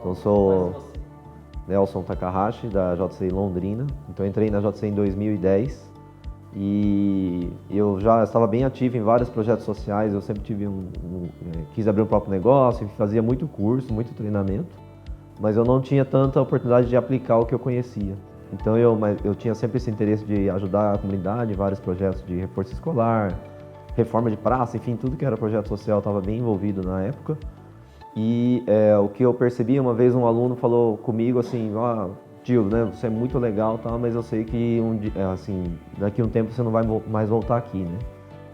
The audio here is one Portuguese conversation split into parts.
Então eu sou Nelson Takahashi, da JCI Londrina. Então eu entrei na JCI em 2010 e eu já estava bem ativo em vários projetos sociais. Eu sempre quis abrir um próprio negócio, fazia muito curso, muito treinamento, mas eu não tinha tanta oportunidade de aplicar o que eu conhecia. Então eu tinha sempre esse interesse de ajudar a comunidade, vários projetos de reforço escolar, reforma de praça, enfim, tudo que era projeto social eu estava bem envolvido na época. E o que eu percebi, uma vez um aluno falou comigo assim, tio, né, você é muito legal, tá, mas eu sei que daqui a um tempo você não vai mais voltar aqui, né?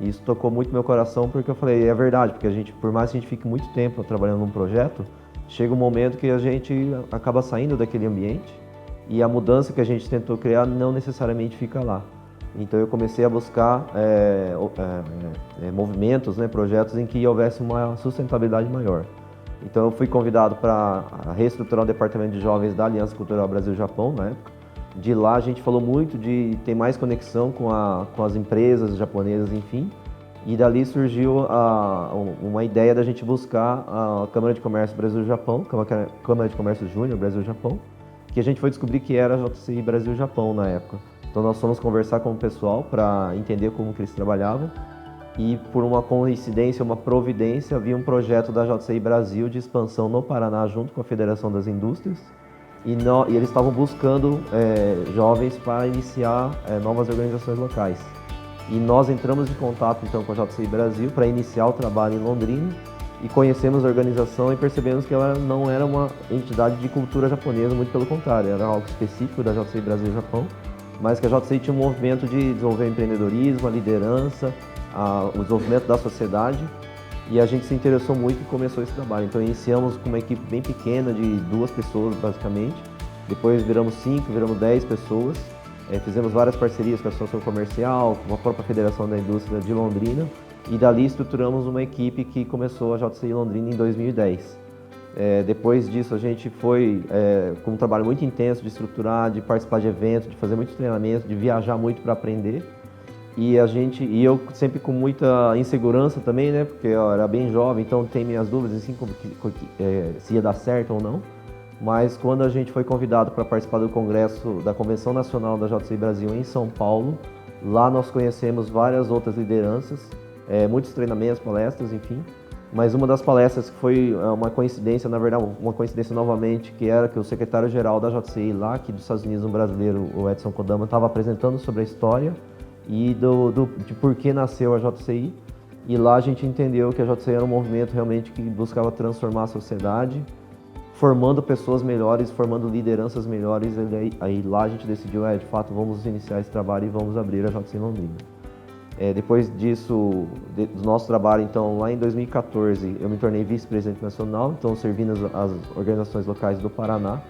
E isso tocou muito meu coração porque eu falei, é verdade, porque por mais que a gente fique muito tempo trabalhando num projeto, chega um momento que a gente acaba saindo daquele ambiente e a mudança que a gente tentou criar não necessariamente fica lá. Então eu comecei a buscar movimentos, né, projetos em que houvesse uma sustentabilidade maior. Então eu fui convidado para reestruturar o departamento de jovens da Aliança Cultural Brasil-Japão na época. De lá a gente falou muito de ter mais conexão com as empresas japonesas, enfim. E dali surgiu uma ideia da gente buscar a Câmara de Comércio Brasil-Japão, Câmara de Comércio Júnior Brasil-Japão, que a gente foi descobrir que era a JCI Brasil-Japão na época. Então nós fomos conversar com o pessoal para entender como que eles trabalhavam. E por uma coincidência, uma providência, havia um projeto da JCI Brasil de expansão no Paraná junto com a Federação das Indústrias e eles estavam buscando jovens para iniciar novas organizações locais. E nós entramos em contato então com a JCI Brasil para iniciar o trabalho em Londrina e conhecemos a organização e percebemos que ela não era uma entidade de cultura japonesa, muito pelo contrário, era algo específico da JCI Brasil-Japão, mas que a JCI tinha um movimento de desenvolver o empreendedorismo, a liderança, o desenvolvimento da sociedade, e a gente se interessou muito e começou esse trabalho. Então iniciamos com uma equipe bem pequena de 2 pessoas basicamente, depois viramos 5, viramos 10 pessoas, fizemos várias parcerias com a Associação Comercial, com a própria Federação da Indústria de Londrina, e dali estruturamos uma equipe que começou a JCI Londrina em 2010. Depois disso a gente foi com um trabalho muito intenso de estruturar, de participar de eventos, de fazer muitos treinamentos, de viajar muito para aprender. E eu sempre com muita insegurança também, né? Porque eu era bem jovem, então tem minhas dúvidas assim, se ia dar certo ou não. Mas quando a gente foi convidado para participar do congresso da Convenção Nacional da JCI Brasil em São Paulo, lá nós conhecemos várias outras lideranças, muitos treinamentos, palestras, enfim. Mas uma das palestras que foi uma coincidência, na verdade, uma coincidência novamente, que era que o secretário-geral da JCI lá, aqui dos Estados Unidos, um brasileiro, o Edson Kodama, estava apresentando sobre a história e de por que nasceu a JCI. E lá a gente entendeu que a JCI era um movimento realmente que buscava transformar a sociedade, formando pessoas melhores, formando lideranças melhores. Aí lá a gente decidiu, de fato, vamos iniciar esse trabalho e vamos abrir a JCI Londrina. Depois disso, do nosso trabalho, então, lá em 2014, eu me tornei vice-presidente nacional, então servindo as organizações locais do Paraná.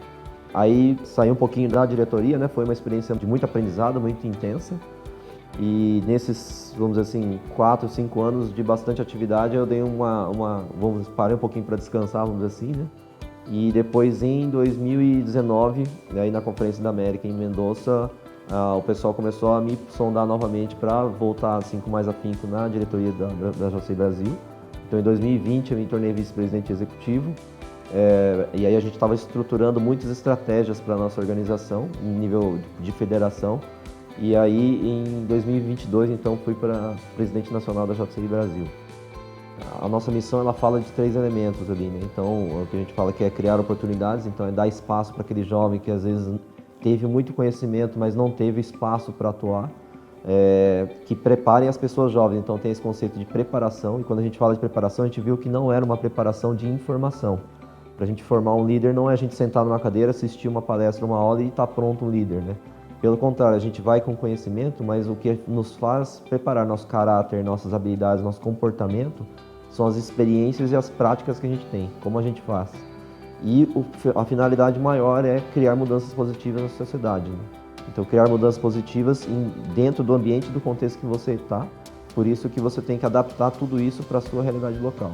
Aí saí um pouquinho da diretoria, né? Foi uma experiência de muito aprendizado, muito intensa. E nesses, vamos dizer assim, 4, 5 anos de bastante atividade, eu dei parei um pouquinho para descansar, vamos dizer assim, né? E depois, em 2019, aí na Conferência da América, em Mendoza, o pessoal começou a me sondar novamente para voltar assim, com mais afinco na diretoria da JCI Brasil. Então, em 2020, eu me tornei vice-presidente executivo. E aí a gente estava estruturando muitas estratégias para a nossa organização, em nível de federação. E aí, em 2022, então, fui para presidente nacional da JCI Brasil. A nossa missão, ela fala de 3 elementos ali, né? Então, o que a gente fala que é criar oportunidades, então é dar espaço para aquele jovem que às vezes teve muito conhecimento, mas não teve espaço para atuar, que preparem as pessoas jovens. Então tem esse conceito de preparação, e quando a gente fala de preparação, a gente viu que não era uma preparação de informação. Para a gente formar um líder não é a gente sentar numa cadeira, assistir uma palestra, uma aula e estar pronto um líder, né? Pelo contrário, a gente vai com conhecimento, mas o que nos faz preparar nosso caráter, nossas habilidades, nosso comportamento, são as experiências e as práticas que a gente tem, como a gente faz. E a finalidade maior é criar mudanças positivas na sociedade, né? Então, criar mudanças positivas dentro do ambiente, do contexto que você está. Por isso que você tem que adaptar tudo isso para a sua realidade local.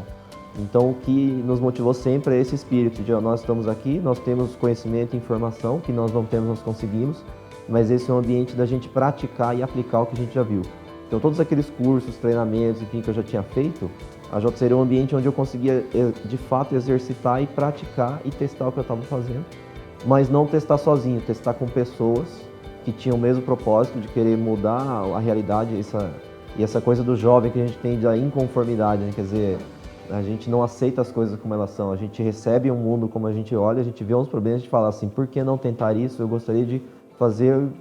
Então, o que nos motivou sempre é esse espírito de nós estamos aqui, nós temos conhecimento e informação, que nós não temos, nós conseguimos, mas esse é um ambiente da gente praticar e aplicar o que a gente já viu. Então, todos aqueles cursos, treinamentos, enfim, que eu já tinha feito, A JCI era um ambiente onde eu conseguia, de fato, exercitar e praticar e testar o que eu estava fazendo, mas não testar sozinho, testar com pessoas que tinham o mesmo propósito de querer mudar a realidade, e essa coisa do jovem que a gente tem da inconformidade, né? Quer dizer, a gente não aceita as coisas como elas são, a gente recebe um mundo como a gente olha, a gente vê uns problemas e fala assim, por que não tentar isso? Eu gostaria de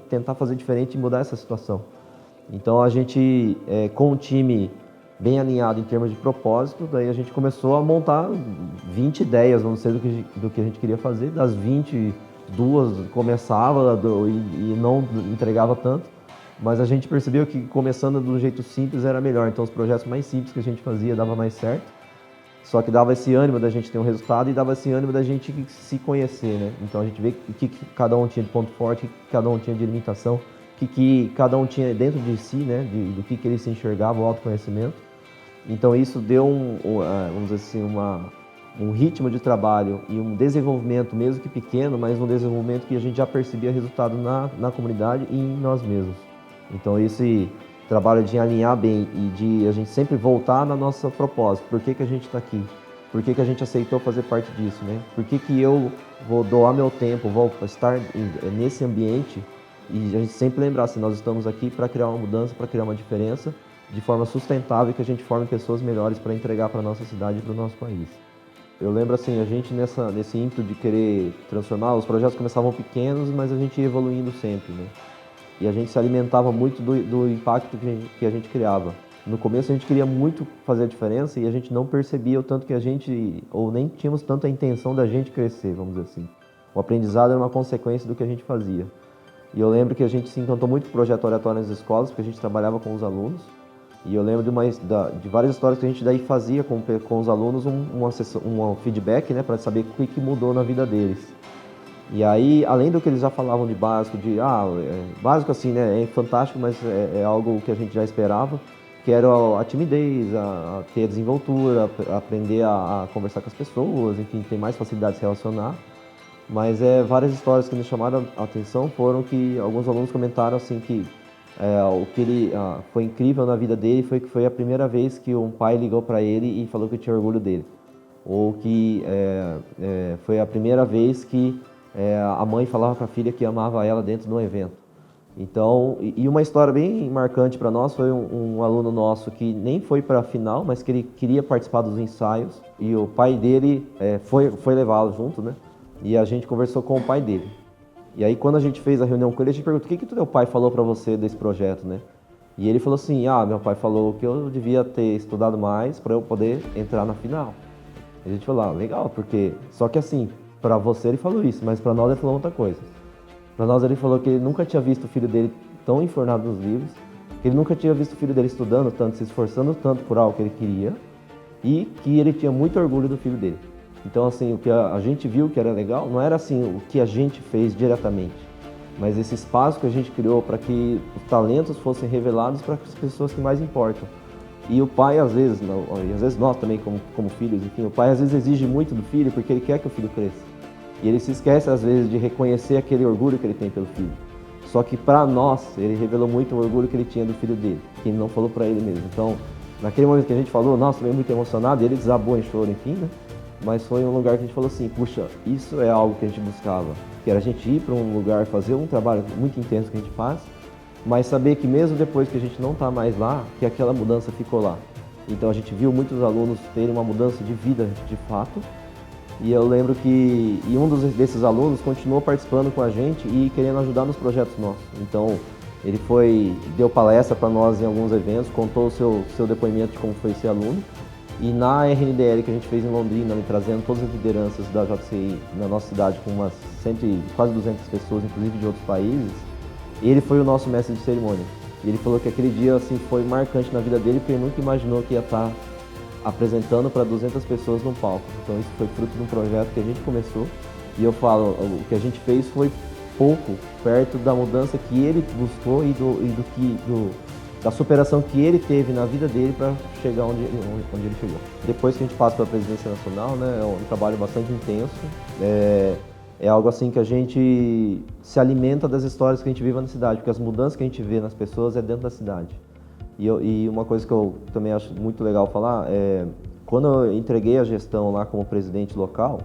tentar fazer diferente e mudar essa situação. Então a gente, com um time bem alinhado em termos de propósito, daí a gente começou a montar 20 ideias, vamos dizer, do que a gente queria fazer. Das 20, 2 começava e não entregava tanto, mas a gente percebeu que começando do jeito simples era melhor. Então os projetos mais simples que a gente fazia dava mais certo, só que dava esse ânimo da gente ter um resultado e dava esse ânimo da gente se conhecer, né? Então a gente vê o que cada um tinha de ponto forte, o que cada um tinha de limitação, o que cada um tinha dentro de si, né? Do que ele se enxergava, o autoconhecimento. Então isso deu vamos dizer assim, um ritmo de trabalho e um desenvolvimento, mesmo que pequeno, mas um desenvolvimento que a gente já percebia resultado na comunidade e em nós mesmos. Então esse trabalho de alinhar bem e de a gente sempre voltar na nossa propósito. Por que a gente está aqui? Por que a gente aceitou fazer parte disso, né? Por que eu vou doar meu tempo, vou estar nesse ambiente e a gente sempre lembrar assim, nós estamos aqui para criar uma mudança, para criar uma diferença de forma sustentável, que a gente forme pessoas melhores para entregar para a nossa cidade e para o nosso país. Eu lembro assim, a gente nesse ímpeto de querer transformar, os projetos começavam pequenos, mas a gente ia evoluindo sempre, né? E a gente se alimentava muito do impacto que a gente criava. No começo a gente queria muito fazer a diferença e a gente não percebia o tanto que a gente, ou nem tínhamos tanta intenção da gente crescer, vamos dizer assim. O aprendizado era uma consequência do que a gente fazia. E eu lembro que a gente se encantou muito com o projeto Oratório nas escolas, porque a gente trabalhava com os alunos. E eu lembro de várias histórias que a gente daí fazia com os alunos um feedback, né, para saber o que mudou na vida deles. E aí, além do que eles já falavam de básico, básico assim, né, é fantástico, mas é algo que a gente já esperava, que era a timidez, a ter a desenvoltura, aprender a conversar com as pessoas, enfim, ter mais facilidade de se relacionar. Mas várias histórias que me chamaram a atenção foram que alguns alunos comentaram assim que o que foi incrível na vida dele foi que foi a primeira vez que um pai ligou para ele e falou que tinha orgulho dele. Ou que foi a primeira vez que a mãe falava para a filha que amava ela dentro de um evento. Então, e uma história bem marcante para nós foi um aluno nosso que nem foi para a final, mas que ele queria participar dos ensaios e o pai dele foi levá-lo junto, né? E a gente conversou com o pai dele. E aí quando a gente fez a reunião com ele, a gente perguntou: o que teu pai falou para você desse projeto, né? E ele falou assim: meu pai falou que eu devia ter estudado mais para eu poder entrar na final. E a gente falou: legal, porque só que assim, para você ele falou isso, mas para nós ele falou outra coisa. Para nós ele falou que ele nunca tinha visto o filho dele tão enfornado nos livros, que ele nunca tinha visto o filho dele estudando tanto, se esforçando tanto por algo que ele queria, e que ele tinha muito orgulho do filho dele. Então, assim, o que a gente viu que era legal não era assim o que a gente fez diretamente, mas esse espaço que a gente criou para que os talentos fossem revelados para as pessoas que mais importam. E o pai, às vezes, e às vezes nós também como filhos, enfim, o pai às vezes exige muito do filho porque ele quer que o filho cresça. E ele se esquece, às vezes, de reconhecer aquele orgulho que ele tem pelo filho. Só que para nós, ele revelou muito o orgulho que ele tinha do filho dele, que ele não falou para ele mesmo. Então, naquele momento que a gente falou, nossa, também muito emocionado, e ele desabou em choro, enfim, né? Mas foi um lugar que a gente falou assim: puxa, isso é algo que a gente buscava, que era a gente ir para um lugar, fazer um trabalho muito intenso que a gente faz, mas saber que mesmo depois que a gente não está mais lá, que aquela mudança ficou lá. Então a gente viu muitos alunos terem uma mudança de vida de fato, e eu lembro que desses alunos continuou participando com a gente e querendo ajudar nos projetos nossos. Então ele deu palestra para nós em alguns eventos, contou o seu depoimento de como foi ser aluno. E na RNDL que a gente fez em Londrina, trazendo todas as lideranças da JCI na nossa cidade, com quase 200 pessoas, inclusive de outros países, ele foi o nosso mestre de cerimônia. E ele falou que aquele dia assim, foi marcante na vida dele, porque ele nunca imaginou que ia estar apresentando para 200 pessoas num palco. Então isso foi fruto de um projeto que a gente começou. E eu falo, o que a gente fez foi pouco perto da mudança que ele buscou e da superação que ele teve na vida dele para chegar onde ele chegou. Depois que a gente passa pela presidência nacional, né, é um trabalho bastante intenso, é algo assim que a gente se alimenta das histórias que a gente vive na cidade, porque as mudanças que a gente vê nas pessoas é dentro da cidade. E uma coisa que eu também acho muito legal falar é, quando eu entreguei a gestão lá como presidente local,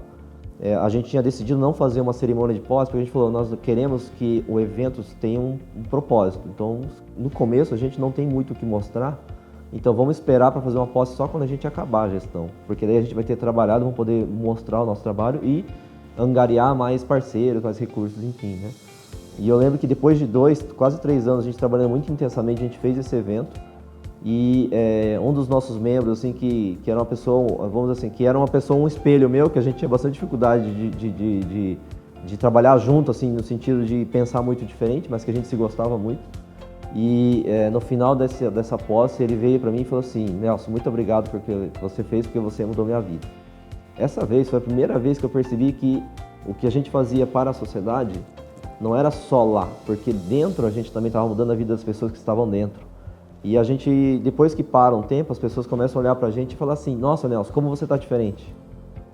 a gente tinha decidido não fazer uma cerimônia de posse, porque a gente falou, nós queremos que o evento tenha um propósito. Então, no começo a gente não tem muito o que mostrar, então vamos esperar para fazer uma posse só quando a gente acabar a gestão, porque daí a gente vai ter trabalhado, vamos poder mostrar o nosso trabalho e angariar mais parceiros, mais recursos, enfim, né? E eu lembro que depois de quase 3 anos, a gente trabalhando muito intensamente, a gente fez esse evento. E um dos nossos membros, assim, que era uma pessoa, vamos dizer assim, que era uma pessoa, um espelho meu, que a gente tinha bastante dificuldade de trabalhar junto, assim, no sentido de pensar muito diferente, mas que a gente se gostava muito. E no final dessa posse, ele veio para mim e falou assim, Nelson, muito obrigado por que você fez, porque você mudou minha vida. Essa vez foi a primeira vez que eu percebi que o que a gente fazia para a sociedade não era só lá, porque dentro a gente também estava mudando a vida das pessoas que estavam dentro. E a gente, depois que para um tempo, as pessoas começam a olhar pra gente e falar assim, nossa, Nelson, como você tá diferente.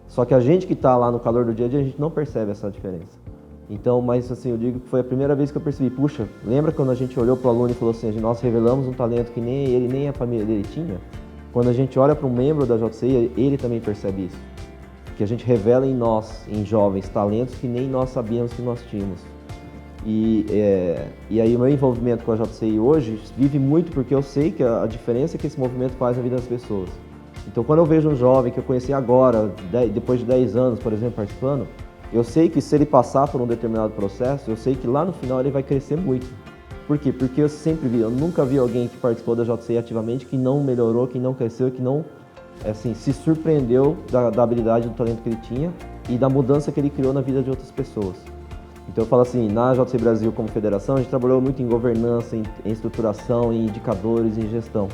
Só que a gente que tá lá no calor do dia a dia, a gente não percebe essa diferença. Então, mas assim, eu digo que foi a primeira vez que eu percebi, puxa, lembra quando a gente olhou pro aluno e falou assim, nós revelamos um talento que nem ele, nem a família dele tinha? Quando a gente olha para um membro da JCI, ele também percebe isso. Que a gente revela em nós, em jovens, talentos que nem nós sabíamos que nós tínhamos. E aí o meu envolvimento com a JCI hoje vive muito porque eu sei que a diferença que esse movimento faz na vida das pessoas. Então quando eu vejo um jovem que eu conheci agora, depois de 10 anos, por exemplo, participando, eu sei que se ele passar por um determinado processo, eu sei que lá no final ele vai crescer muito. Por quê? Porque eu nunca vi alguém que participou da JCI ativamente que não melhorou, que não cresceu, que não assim, se surpreendeu da habilidade, do talento que ele tinha e da mudança que ele criou na vida de outras pessoas. Então eu falo assim, na JCI Brasil como federação, a gente trabalhou muito em governança, em estruturação, em indicadores, em gestão.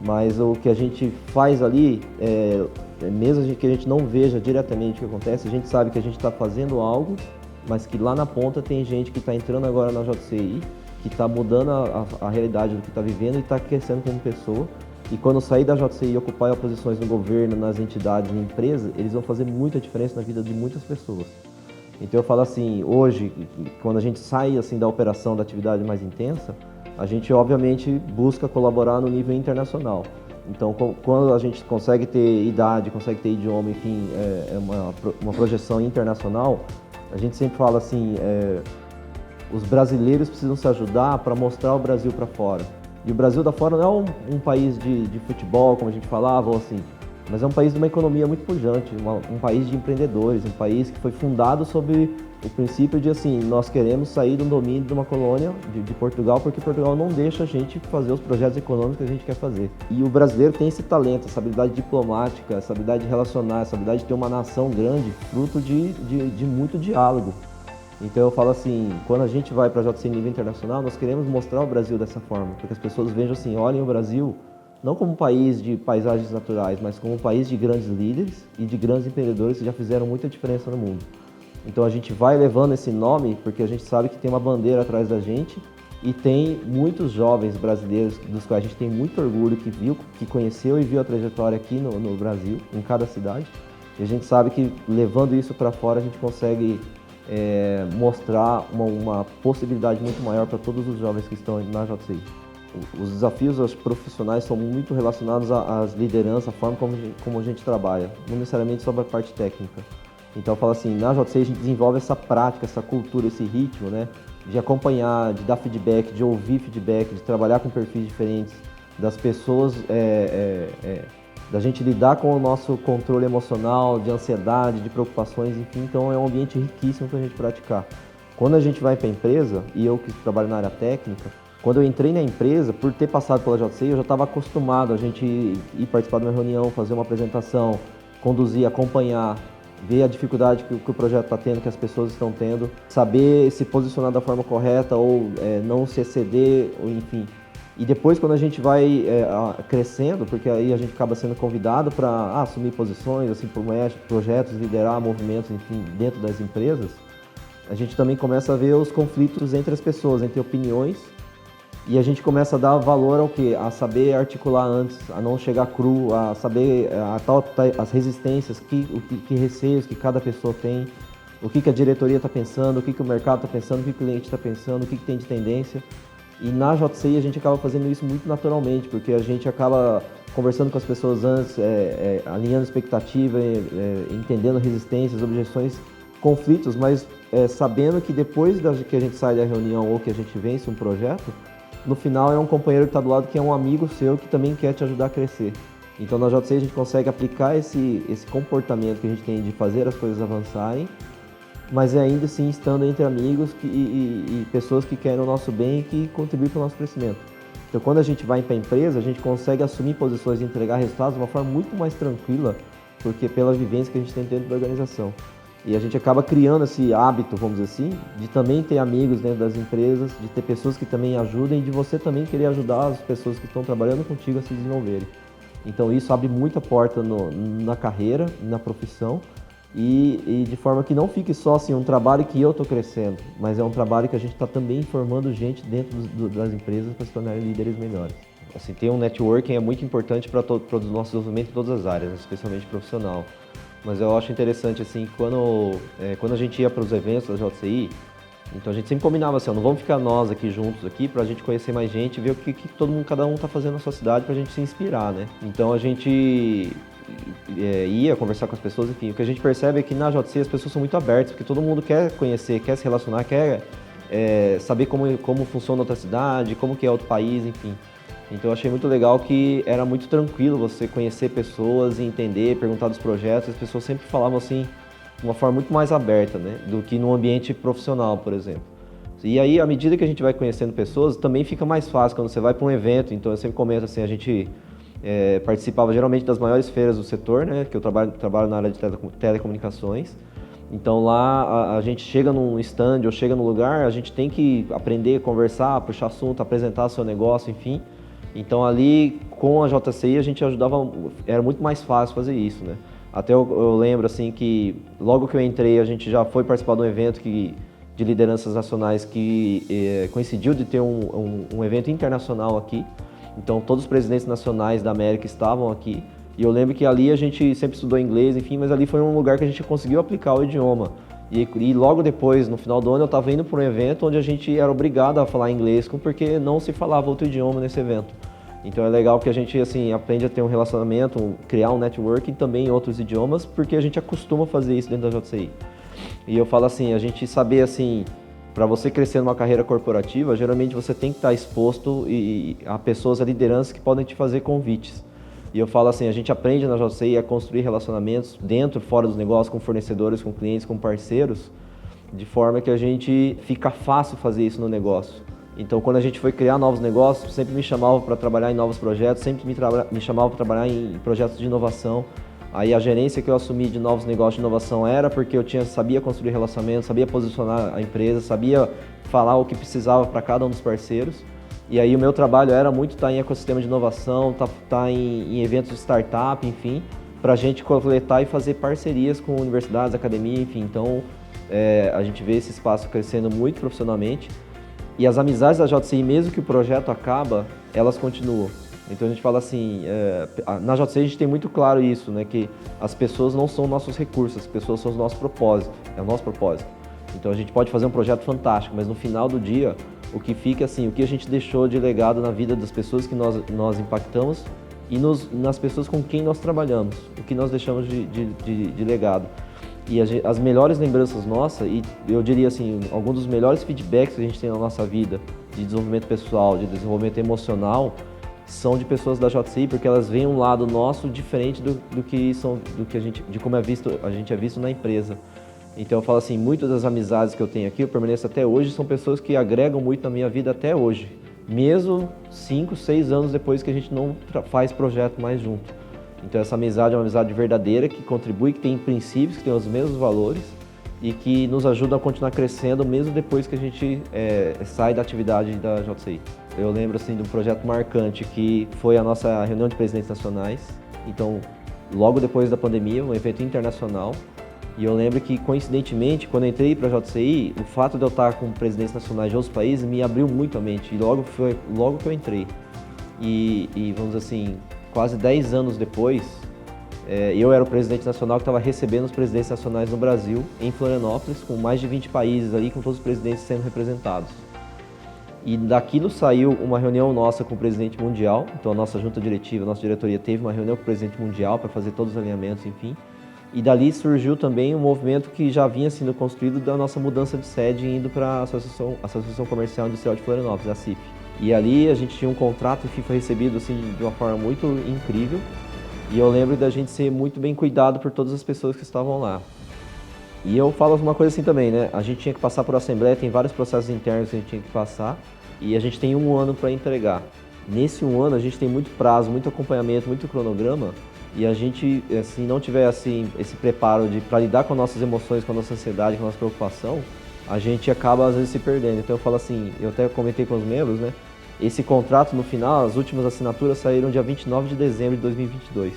Mas o que a gente faz ali, mesmo que a gente não veja diretamente o que acontece, a gente sabe que a gente está fazendo algo, mas que lá na ponta tem gente que está entrando agora na JCI, que está mudando a realidade do que está vivendo e está crescendo como pessoa. E quando sair da JCI e ocupar posições no governo, nas entidades, na empresa, eles vão fazer muita diferença na vida de muitas pessoas. Então eu falo assim, hoje, quando a gente sai assim da operação, da atividade mais intensa, a gente obviamente busca colaborar no nível internacional. Então quando a gente consegue ter idade, consegue ter idioma, enfim, uma projeção internacional, a gente sempre fala assim, os brasileiros precisam se ajudar para mostrar o Brasil para fora. E o Brasil da fora não é um país de futebol, como a gente falava, ou assim, mas é um país de uma economia muito pujante, um país de empreendedores, um país que foi fundado sob o princípio de assim, nós queremos sair do domínio de uma colônia de Portugal, porque Portugal não deixa a gente fazer os projetos econômicos que a gente quer fazer. E o brasileiro tem esse talento, essa habilidade diplomática, essa habilidade de relacionar, essa habilidade de ter uma nação grande, fruto de muito diálogo. Então eu falo assim, quando a gente vai para a JCI nível internacional, nós queremos mostrar o Brasil dessa forma, porque as pessoas vejam assim, olhem o Brasil não como um país de paisagens naturais, mas como um país de grandes líderes e de grandes empreendedores que já fizeram muita diferença no mundo. Então a gente vai levando esse nome porque a gente sabe que tem uma bandeira atrás da gente e tem muitos jovens brasileiros dos quais a gente tem muito orgulho, que conheceu e viu a trajetória aqui no Brasil, em cada cidade. E a gente sabe que levando isso para fora a gente consegue mostrar uma possibilidade muito maior para todos os jovens que estão na JCI. Os desafios profissionais são muito relacionados às lideranças, à forma como a gente trabalha, não necessariamente sobre a parte técnica. Então eu falo assim, na JCI a gente desenvolve essa prática, essa cultura, esse ritmo, né, de acompanhar, de dar feedback, de ouvir feedback, de trabalhar com perfis diferentes, das pessoas, da gente lidar com o nosso controle emocional, de ansiedade, de preocupações, enfim, então é um ambiente riquíssimo para a gente praticar. Quando a gente vai para a empresa, e eu que trabalho na área técnica, quando eu entrei na empresa, por ter passado pela JCI, eu já estava acostumado a gente ir participar de uma reunião, fazer uma apresentação, conduzir, acompanhar, ver a dificuldade que o projeto está tendo, que as pessoas estão tendo, saber se posicionar da forma correta ou não se exceder, ou enfim. E depois, quando a gente vai crescendo, porque aí a gente acaba sendo convidado para assumir posições, assim, projetos, liderar movimentos, enfim, dentro das empresas, a gente também começa a ver os conflitos entre as pessoas, entre opiniões. E a gente começa a dar valor ao quê? A saber articular antes, a não chegar cru, a saber as resistências, que receios que cada pessoa tem, o que a diretoria está pensando, o que o mercado está pensando, o que o cliente está pensando, o que tem de tendência. E na JCI a gente acaba fazendo isso muito naturalmente, porque a gente acaba conversando com as pessoas antes, alinhando expectativa, entendendo resistências, objeções, conflitos, mas sabendo que depois que a gente sai da reunião ou que a gente vence um projeto, no final é um companheiro que está do lado que é um amigo seu que também quer te ajudar a crescer. Então na JCI a gente consegue aplicar esse comportamento que a gente tem de fazer as coisas avançarem, mas ainda assim estando entre amigos e pessoas que querem o nosso bem e que contribuem para o nosso crescimento. Então quando a gente vai para a empresa, a gente consegue assumir posições e entregar resultados de uma forma muito mais tranquila, porque pela vivência que a gente tem dentro da organização. E a gente acaba criando esse hábito, vamos dizer assim, de também ter amigos dentro das empresas, de ter pessoas que também ajudem e de você também querer ajudar as pessoas que estão trabalhando contigo a se desenvolverem. Então isso abre muita porta na carreira, na profissão, e de forma que não fique só assim um trabalho que eu estou crescendo, mas é um trabalho que a gente está também formando gente dentro das empresas para se tornarem líderes melhores. Assim, ter um networking é muito importante para o nosso desenvolvimento em todas as áreas, especialmente profissional. Mas eu acho interessante assim, quando a gente ia para os eventos da JCI, então a gente sempre combinava assim, não vamos ficar nós aqui juntos aqui para a gente conhecer mais gente e ver o que cada um está fazendo na sua cidade para a gente se inspirar, né? Então a gente ia conversar com as pessoas, enfim, o que a gente percebe é que na JCI as pessoas são muito abertas, porque todo mundo quer conhecer, quer se relacionar, quer saber como funciona outra cidade, como que é outro país, enfim. Então eu achei muito legal que era muito tranquilo você conhecer pessoas e entender, perguntar dos projetos, as pessoas sempre falavam assim de uma forma muito mais aberta, né, do que no ambiente profissional, por exemplo. E aí, à medida que a gente vai conhecendo pessoas, também fica mais fácil quando você vai para um evento. Então eu sempre comento assim, a gente participava geralmente das maiores feiras do setor, né, que eu trabalho na área de telecomunicações. Então lá a gente chega num stand ou chega num lugar, a gente tem que aprender, conversar, puxar assunto, apresentar seu negócio, enfim. Então ali com a JCI a gente ajudava, era muito mais fácil fazer isso, né? Até eu lembro assim que logo que eu entrei a gente já foi participar de um evento de lideranças nacionais que coincidiu de ter um evento internacional aqui. Então todos os presidentes nacionais da América estavam aqui. E eu lembro que ali a gente sempre estudou inglês, enfim, mas ali foi um lugar que a gente conseguiu aplicar o idioma. E logo depois, no final do ano, eu estava indo para um evento onde a gente era obrigado a falar inglês, porque não se falava outro idioma nesse evento. Então é legal que a gente assim, aprende a ter um relacionamento, criar um networking também em outros idiomas, porque a gente acostuma fazer isso dentro da JCI. E eu falo assim, a gente saber assim, para você crescer numa carreira corporativa, geralmente você tem que estar exposto a pessoas, a lideranças que podem te fazer convites. E eu falo assim, a gente aprende na JCI a construir relacionamentos dentro, fora dos negócios, com fornecedores, com clientes, com parceiros, de forma que a gente fica fácil fazer isso no negócio. Então, quando a gente foi criar novos negócios, sempre me chamava para trabalhar em novos projetos, sempre me chamava para trabalhar em projetos de inovação. Aí a gerência que eu assumi de novos negócios de inovação era porque eu sabia construir relacionamentos, sabia posicionar a empresa, sabia falar o que precisava para cada um dos parceiros. E aí o meu trabalho era muito estar em ecossistema de inovação, estar em eventos de startup, enfim, para a gente coletar e fazer parcerias com universidades, academia, enfim. Então, a gente vê esse espaço crescendo muito profissionalmente. E as amizades da JCI, mesmo que o projeto acaba, elas continuam. Então a gente fala assim, na JCI a gente tem muito claro isso, né, que as pessoas não são nossos recursos, as pessoas são o nosso propósito, é o nosso propósito. Então a gente pode fazer um projeto fantástico, mas no final do dia, o que fica assim, o que a gente deixou de legado na vida das pessoas que nós impactamos e nas pessoas com quem nós trabalhamos, o que nós deixamos de legado. E as melhores lembranças nossas, e eu diria assim, alguns dos melhores feedbacks que a gente tem na nossa vida, de desenvolvimento pessoal, de desenvolvimento emocional, são de pessoas da JCI, porque elas veem um lado nosso diferente de como a gente é visto na empresa. Então eu falo assim, muitas das amizades que eu tenho aqui, eu permaneço até hoje, são pessoas que agregam muito na minha vida até hoje. Mesmo 5, 6 anos depois que a gente não faz projeto mais junto. Então essa amizade é uma amizade verdadeira, que contribui, que tem princípios, que tem os mesmos valores e que nos ajuda a continuar crescendo mesmo depois que a gente sai da atividade da JCI. Eu lembro assim de um projeto marcante que foi a nossa reunião de presidentes nacionais. Então, logo depois da pandemia, um evento internacional. E eu lembro que, coincidentemente, quando eu entrei para a JCI, o fato de eu estar com presidentes nacionais de outros países me abriu muito a mente. E logo que eu entrei. E vamos dizer assim, quase 10 anos depois, eu era o presidente nacional que estava recebendo os presidentes nacionais no Brasil, em Florianópolis, com mais de 20 países ali, com todos os presidentes sendo representados. E daquilo saiu uma reunião nossa com o presidente mundial. Então a nossa junta diretiva, a nossa diretoria teve uma reunião com o presidente mundial para fazer todos os alinhamentos, enfim. E dali surgiu também um movimento que já vinha sendo construído da nossa mudança de sede indo para a Associação Comercial Industrial de Florianópolis, a CIF. E ali a gente tinha um contrato e foi recebido assim, de uma forma muito incrível. E eu lembro da gente ser muito bem cuidado por todas as pessoas que estavam lá. E eu falo uma coisa assim também, né? A gente tinha que passar por assembleia, tem vários processos internos que a gente tinha que passar. E a gente tem um ano para entregar. Nesse um ano a gente tem muito prazo, muito acompanhamento, muito cronograma. E a gente, assim, não tiver assim, esse preparo para lidar com as nossas emoções, com a nossa ansiedade, com a nossa preocupação, a gente acaba às vezes se perdendo. Então eu falo assim, eu até comentei com os membros, né? Esse contrato no final, as últimas assinaturas saíram dia 29 de dezembro de 2022.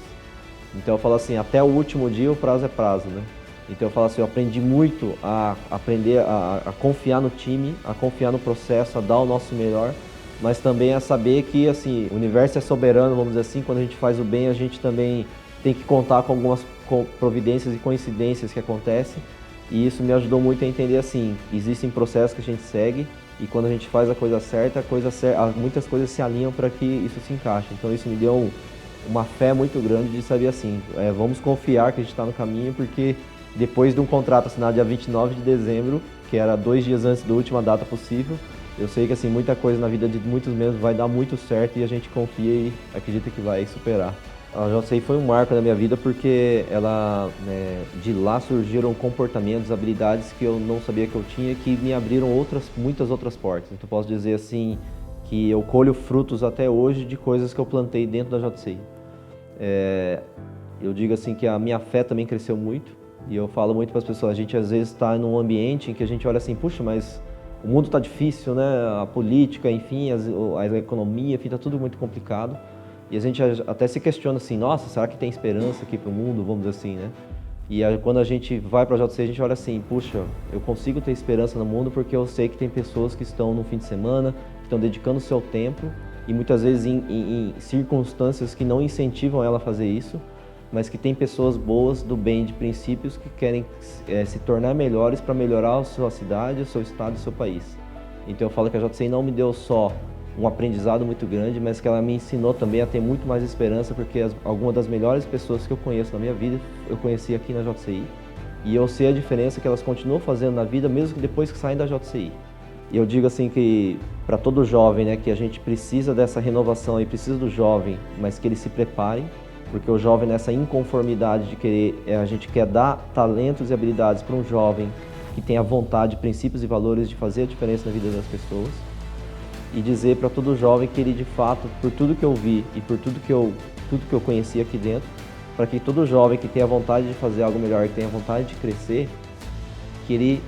Então eu falo assim, até o último dia o prazo é prazo, né? Então eu falo assim, eu aprendi muito a confiar no time, a confiar no processo, a dar o nosso melhor, mas também a saber que assim, o universo é soberano, vamos dizer assim, quando a gente faz o bem, a gente também tem que contar com algumas providências e coincidências que acontecem, e isso me ajudou muito a entender assim, existem processos que a gente segue, e quando a gente faz a coisa certa, muitas coisas se alinham para que isso se encaixe. Então isso me deu uma fé muito grande de saber assim, vamos confiar que a gente está no caminho, porque depois de um contrato assinado dia 29 de dezembro, que era 2 dias antes da última data possível, eu sei que assim, muita coisa na vida de muitos membros vai dar muito certo e a gente confia e acredita que vai superar. A JCI foi um marco na minha vida porque de lá surgiram comportamentos, habilidades que eu não sabia que eu tinha, que me abriram muitas outras portas. Então posso dizer assim que eu colho frutos até hoje de coisas que eu plantei dentro da JCI. Eu digo assim que a minha fé também cresceu muito. E eu falo muito para as pessoas, a gente às vezes está num ambiente em que a gente olha assim, puxa, mas o mundo está difícil, né? A política, enfim, a economia, enfim, está tudo muito complicado. E a gente até se questiona assim, nossa, será que tem esperança aqui para o mundo, vamos dizer assim, né? E quando a gente vai para a JC, a gente olha assim, puxa, eu consigo ter esperança no mundo porque eu sei que tem pessoas que estão no fim de semana, que estão dedicando o seu tempo e muitas vezes em circunstâncias que não incentivam ela a fazer isso, mas que tem pessoas boas, do bem, de princípios, que querem se tornar melhores para melhorar a sua cidade, o seu estado e o seu país. Então eu falo que a JCI não me deu só um aprendizado muito grande, mas que ela me ensinou também a ter muito mais esperança, porque algumas das melhores pessoas que eu conheço na minha vida, eu conheci aqui na JCI. E eu sei a diferença que elas continuam fazendo na vida, mesmo que depois que saem da JCI. E eu digo assim que, para todo jovem, né, que a gente precisa dessa renovação e precisa do jovem, mas que ele se prepare, porque o jovem nessa inconformidade de querer, a gente quer dar talentos e habilidades para um jovem que tenha vontade, princípios e valores de fazer a diferença na vida das pessoas e dizer para todo jovem que ele de fato, por tudo que eu vi e por tudo que eu conheci aqui dentro, para que todo jovem que tenha vontade de fazer algo melhor, que tenha vontade de crescer, que ele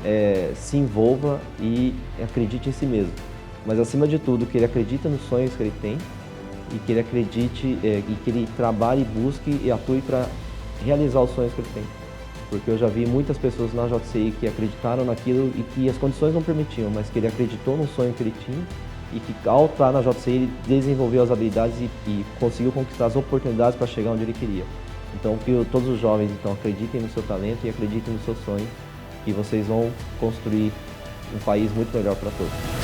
se envolva e acredite em si mesmo. Mas acima de tudo, que ele acredite nos sonhos que ele tem, e que ele acredite e que ele trabalhe, busque e atue para realizar os sonhos que ele tem. Porque eu já vi muitas pessoas na JCI que acreditaram naquilo e que as condições não permitiam, mas que ele acreditou no sonho que ele tinha e que ao estar na JCI ele desenvolveu as habilidades e conseguiu conquistar as oportunidades para chegar onde ele queria. Então que todos os jovens então acreditem no seu talento e acreditem no seu sonho, que vocês vão construir um país muito melhor para todos.